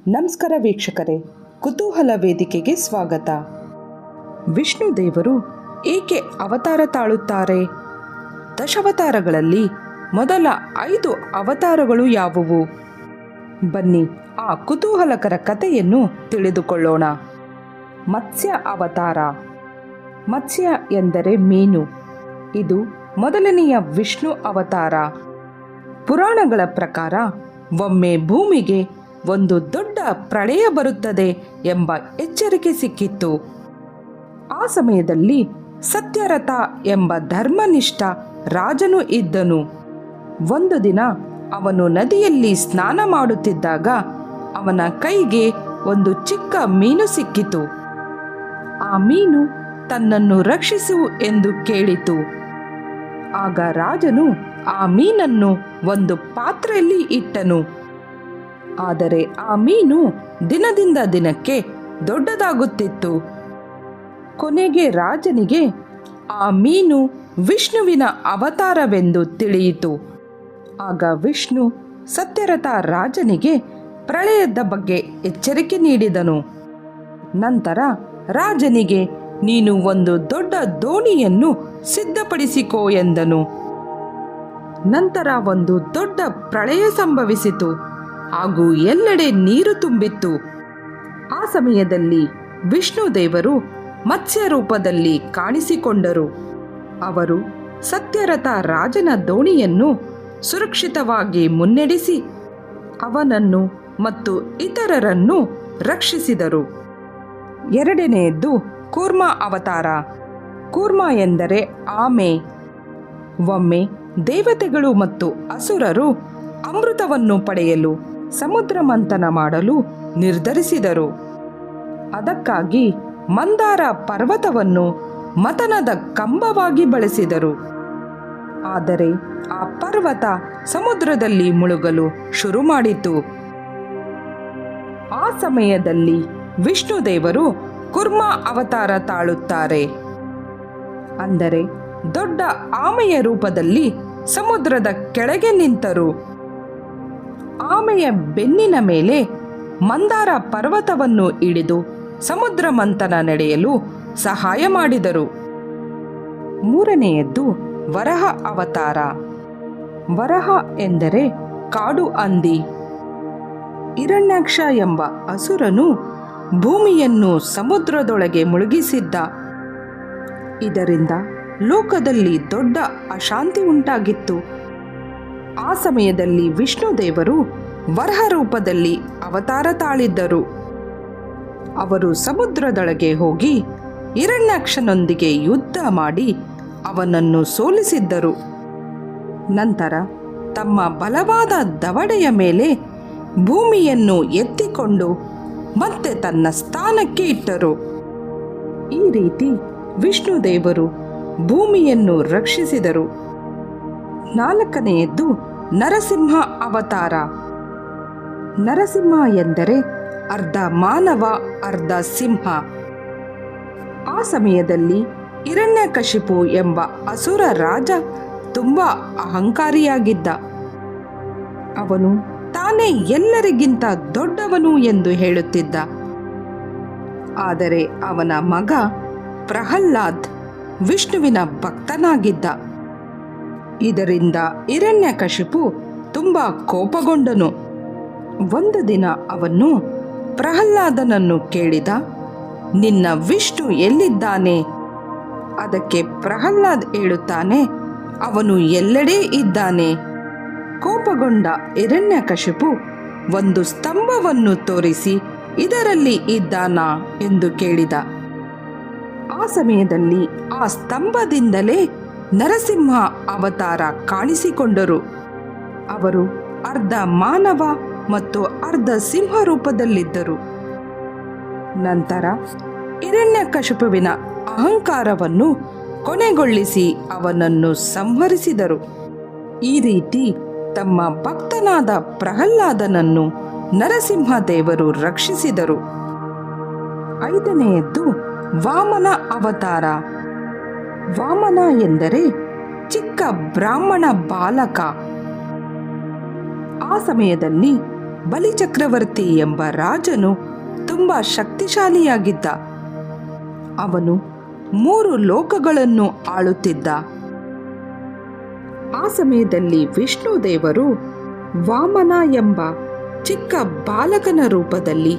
ನಮಸ್ಕಾರ ವೀಕ್ಷಕರೇ, ಕುತೂಹಲ ವೇದಿಕೆಗೆ ಸ್ವಾಗತ. ವಿಷ್ಣು ದೇವರು ಏಕೆ ಅವತಾರ ತಾಳುತ್ತಾರೆ? ದಶಾವತಾರಗಳಲ್ಲಿ ಮೊದಲ 5 ಅವತಾರಗಳು ಯಾವುವು? ಬನ್ನಿ ಆ ಕುತೂಹಲಕರ ಕಥೆಯನ್ನು ತಿಳಿದುಕೊಳ್ಳೋಣ. ಮತ್ಸ್ಯ ಅವತಾರ. ಮತ್ಸ್ಯ ಎಂದರೆ ಮೀನು. ಇದು ಮೊದಲನೆಯ ವಿಷ್ಣು ಅವತಾರ. ಪುರಾಣಗಳ ಪ್ರಕಾರ ಒಮ್ಮೆ ಭೂಮಿಗೆ ಒಂದು ದೊಡ್ಡ ಪ್ರಳಯ ಬರುತ್ತದೆ ಎಂಬ ಎಚ್ಚರಿಕೆ ಸಿಕ್ಕಿತ್ತು. ಆ ಸಮಯದಲ್ಲಿ ಸತ್ಯರಥ ಎಂಬ ಧರ್ಮನಿಷ್ಠ ರಾಜನು ಇದ್ದನು. ಒಂದು ದಿನ ಅವನು ನದಿಯಲ್ಲಿ ಸ್ನಾನ ಮಾಡುತ್ತಿದ್ದಾಗ ಅವನ ಕೈಗೆ ಒಂದು ಚಿಕ್ಕ ಮೀನು ಸಿಕ್ಕಿತು. ಆ ಮೀನು ತನ್ನನ್ನು ರಕ್ಷಿಸು ಎಂದು ಕೇಳಿತು. ಆಗ ರಾಜನು ಆ ಮೀನನ್ನು ಒಂದು ಪಾತ್ರೆಯಲ್ಲಿ ಇಟ್ಟನು. ಆದರೆ ಆ ಮೀನು ದಿನದಿಂದ ದಿನಕ್ಕೆ ದೊಡ್ಡದಾಗುತ್ತಿತ್ತು. ಕೊನೆಗೆ ರಾಜನಿಗೆ ಆ ಮೀನು ವಿಷ್ಣುವಿನ ಅವತಾರವೆಂದು ತಿಳಿಯಿತು. ಆಗ ವಿಷ್ಣು ಸತ್ಯರಥ ರಾಜನಿಗೆ ಪ್ರಳಯದ ಬಗ್ಗೆ ಎಚ್ಚರಿಕೆ ನೀಡಿದನು. ನಂತರ ರಾಜನಿಗೆ ನೀನು ಒಂದು ದೊಡ್ಡ ದೋಣಿಯನ್ನು ಸಿದ್ಧಪಡಿಸಿಕೋ ಎಂದನು. ನಂತರ ಒಂದು ದೊಡ್ಡ ಪ್ರಳಯ ಸಂಭವಿಸಿತು ಹಾಗೂ ಎಲ್ಲೆಡೆ ನೀರು ತುಂಬಿತ್ತು. ಆ ಸಮಯದಲ್ಲಿ ವಿಷ್ಣು ದೇವರು ಮತ್ಸ್ಯ ರೂಪದಲ್ಲಿ ಕಾಣಿಸಿಕೊಂಡರು. ಅವರು ಸತ್ಯರಥ ರಾಜನ ದೋಣಿಯನ್ನು ಸುರಕ್ಷಿತವಾಗಿ ಮುನ್ನಡೆಸಿ ಅವನನ್ನು ಮತ್ತು ಇತರರನ್ನು ರಕ್ಷಿಸಿದರು. ಎರಡನೆಯದ್ದು ಕೂರ್ಮ ಅವತಾರ. ಕೂರ್ಮ ಎಂದರೆ ಆಮೆ. ಒಮ್ಮೆ ದೇವತೆಗಳು ಮತ್ತು ಅಸುರರು ಅಮೃತವನ್ನು ಪಡೆಯಲು ಸಮುದ್ರ ಮಂಥನ ಮಾಡಲು ನಿರ್ಧರಿಸಿದರು. ಅದಕ್ಕಾಗಿ ಮಂದಾರ ಪರ್ವತವನ್ನು ಮಥನದ ಕಂಬವಾಗಿ ಬಳಸಿದರು. ಆದರೆ ಆ ಪರ್ವತ ಸಮುದ್ರದಲ್ಲಿ ಮುಳುಗಲು ಶುರು ಮಾಡಿತು. ಆ ಸಮಯದಲ್ಲಿ ವಿಷ್ಣು ದೇವರು ಕೂರ್ಮ ಅವತಾರ ತಾಳುತ್ತಾರೆ. ಅಂದರೆ ದೊಡ್ಡ ಆಮೆಯ ರೂಪದಲ್ಲಿ ಸಮುದ್ರದ ಕೆಳಗೆ ನಿಂತರು. ಆಮೆಯ ಬೆನ್ನಿನ ಮೇಲೆ ಮಂದಾರ ಪರ್ವತವನ್ನು ಹಿಡಿದು ಸಮುದ್ರ ಮಂಥನ ನಡೆಯಲು ಸಹಾಯ ಮಾಡಿದರು. ಮೂರನೆಯದ್ದು ವರಹ ಅವತಾರ. ವರಹ ಎಂದರೆ ಕಾಡು ಹಂದಿ. ಹಿರಣ್ಯಾಕ್ಷ ಎಂಬ ಅಸುರನು ಭೂಮಿಯನ್ನು ಸಮುದ್ರದೊಳಗೆ ಮುಳುಗಿಸಿದ್ದ. ಇದರಿಂದ ಲೋಕದಲ್ಲಿ ದೊಡ್ಡ ಅಶಾಂತಿ ಉಂಟಾಗಿತ್ತು. ಆ ಸಮಯದಲ್ಲಿ ವಿಷ್ಣು ದೇವರು ವರಹ ರೂಪದಲ್ಲಿ ಅವತಾರ ತಾಳಿದ್ದರು. ಅವರು ಸಮುದ್ರದೊಳಗೆ ಹೋಗಿ ಹಿರಣ್ಯಾಕ್ಷನೊಂದಿಗೆ ಯುದ್ಧ ಮಾಡಿ ಅವನನ್ನು ಸೋಲಿಸಿದ್ದರು. ನಂತರ ತಮ್ಮ ಬಲವಾದ ದವಡೆಯ ಮೇಲೆ ಭೂಮಿಯನ್ನು ಎತ್ತಿಕೊಂಡು ಮತ್ತೆ ತನ್ನ ಸ್ಥಾನಕ್ಕೆ ಇಟ್ಟರು. ಈ ರೀತಿ ವಿಷ್ಣು ದೇವರು ಭೂಮಿಯನ್ನು ರಕ್ಷಿಸಿದರು. ನಾಲ್ಕನೆಯದ್ದು ನರಸಿಂಹ ಅವತಾರ. ನರಸಿಂಹ ಎಂದರೆ ಅರ್ಧ ಮಾನವ ಅರ್ಧ ಸಿಂಹ. ಆ ಸಮಯದಲ್ಲಿ ಹಿರಣ್ಯಕಶಿಪು ಎಂಬ ಅಸುರ ರಾಜ ತುಂಬಾ ಅಹಂಕಾರಿಯಾಗಿದ್ದ. ಅವನು ತಾನೇ ಎಲ್ಲರಿಗಿಂತ ದೊಡ್ಡವನು ಎಂದು ಹೇಳುತ್ತಿದ್ದ. ಆದರೆ ಅವನ ಮಗ ಪ್ರಹ್ಲಾದ್ ವಿಷ್ಣುವಿನ ಭಕ್ತನಾಗಿದ್ದ. ಇದರಿಂದ ಹಿರಣ್ಯಕಶಿಪು ತುಂಬಾ ಕೋಪಗೊಂಡನು. ಒಂದು ದಿನ ಅವನು ಪ್ರಹ್ಲಾದನನ್ನು ಕೇಳಿದ, ನಿನ್ನ ವಿಷ್ಣು ಎಲ್ಲಿದ್ದಾನೆ? ಅದಕ್ಕೆ ಪ್ರಹ್ಲಾದ್ ಹೇಳುತ್ತಾನೆ, ಅವನು ಎಲ್ಲೆಡೆ ಇದ್ದಾನೆ. ಕೋಪಗೊಂಡ ಹಿರಣ್ಯಕಶಿಪು ಒಂದು ಸ್ತಂಭವನ್ನು ತೋರಿಸಿ ಇದರಲ್ಲಿ ಇದ್ದಾನಾ ಎಂದು ಕೇಳಿದ. ಆ ಸಮಯದಲ್ಲಿ ಆ ಸ್ತಂಭದಿಂದಲೇ ನರಸಿಂಹ ಅವತಾರ ಕಾಣಿಸಿಕೊಂಡರು. ಅವರು ಅರ್ಧ ಮಾನವ ಮತ್ತು ಅರ್ಧ ಸಿಂಹ ರೂಪದಲ್ಲಿದ್ದರು. ನಂತರ ಹಿರಣ್ಯಕಶಿಪುವಿನ ಅಹಂಕಾರವನ್ನು ಕೊನೆಗೊಳಿಸಿ ಅವನನ್ನು ಸಂಹರಿಸಿದರು. ಈ ರೀತಿ ತಮ್ಮ ಭಕ್ತನಾದ ಪ್ರಹ್ಲಾದನನ್ನು ನರಸಿಂಹ ದೇವರು ರಕ್ಷಿಸಿದರು. ಐದನೆಯದ್ದು ವಾಮನ ಅವತಾರ. ವಾಮನ ಎಂದರೆ ಚಿಕ್ಕ ಬ್ರಾಹ್ಮಣ ಬಾಲಕ. ಆ ಸಮಯದಲ್ಲಿ ಬಲಿಚಕ್ರವರ್ತಿ ಎಂಬ ರಾಜನು ತುಂಬ ಶಕ್ತಿಶಾಲಿಯಾಗಿದ್ದ. ಅವನು 3 ಲೋಕಗಳನ್ನು ಆಳುತ್ತಿದ್ದ. ಆ ಸಮಯದಲ್ಲಿ ವಿಷ್ಣು ದೇವರು ವಾಮನ ಎಂಬ ಚಿಕ್ಕ ಬಾಲಕನ ರೂಪದಲ್ಲಿ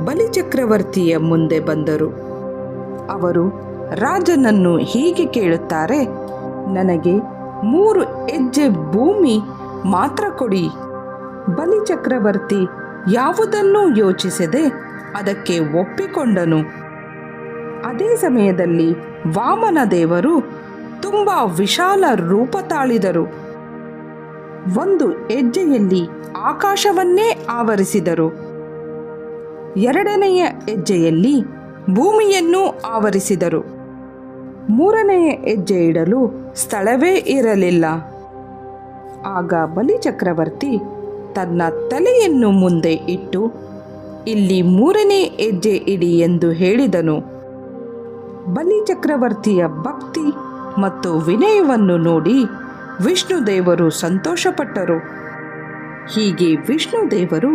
ಬಲಿಚಕ್ರವರ್ತಿಯ ಮುಂದೆ ಬಂದರು. ಅವರು ರಾಜನನ್ನು ಹೀಗೆ ಕೇಳುತ್ತಾರೆ, ನನಗೆ 3 ಹೆಜ್ಜೆ ಭೂಮಿ ಮಾತ್ರ ಕೊಡಿ. ಬಲಿಚಕ್ರವರ್ತಿ ಯಾವುದನ್ನೂ ಯೋಚಿಸದೆ ಅದಕ್ಕೆ ಒಪ್ಪಿಕೊಂಡನು. ಅದೇ ಸಮಯದಲ್ಲಿ ವಾಮನ ದೇವರು ತುಂಬ ವಿಶಾಲ ರೂಪ ತಾಳಿದರು. 1 ಹೆಜ್ಜೆಯಲ್ಲಿ ಆಕಾಶವನ್ನೇ ಆವರಿಸಿದರು. 2ನೆಯ ಹೆಜ್ಜೆಯಲ್ಲಿ ಭೂಮಿಯನ್ನು ಆವರಿಸಿದರು. 3ನೆಯ ಹೆಜ್ಜೆ ಇಡಲು ಸ್ಥಳವೇ ಇರಲಿಲ್ಲ. ಆಗ ಬಲಿಚಕ್ರವರ್ತಿ ತನ್ನ ತಲೆಯನ್ನು ಮುಂದೆ ಇಟ್ಟು, ಇಲ್ಲಿ 3ನೇ ಹೆಜ್ಜೆ ಇಡಿ ಎಂದು ಹೇಳಿದನು. ಬಲಿಚಕ್ರವರ್ತಿಯ ಭಕ್ತಿ ಮತ್ತು ವಿನಯವನ್ನು ನೋಡಿ ವಿಷ್ಣುದೇವರು ಸಂತೋಷಪಟ್ಟರು. ಹೀಗೆ ವಿಷ್ಣುದೇವರು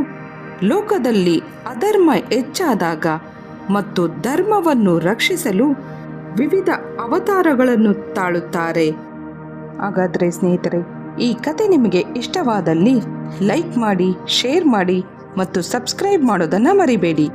ಲೋಕದಲ್ಲಿ ಅಧರ್ಮ ಹೆಚ್ಚಾದಾಗ ಮತ್ತು ಧರ್ಮವನ್ನು ರಕ್ಷಿಸಲು ವಿವಿಧ ಅವತಾರಗಳನ್ನು ತಾಳುತ್ತಾರೆ. ಹಾಗಾದರೆ ಸ್ನೇಹಿತರೆ, ಈ ಕತೆ ನಿಮಗೆ ಇಷ್ಟವಾದಲ್ಲಿ ಲೈಕ್ ಮಾಡಿ, ಶೇರ್ ಮಾಡಿ ಮತ್ತು ಸಬ್ಸ್ಕ್ರೈಬ್ ಮಾಡೋದನ್ನು ಮರಿಬೇಡಿ.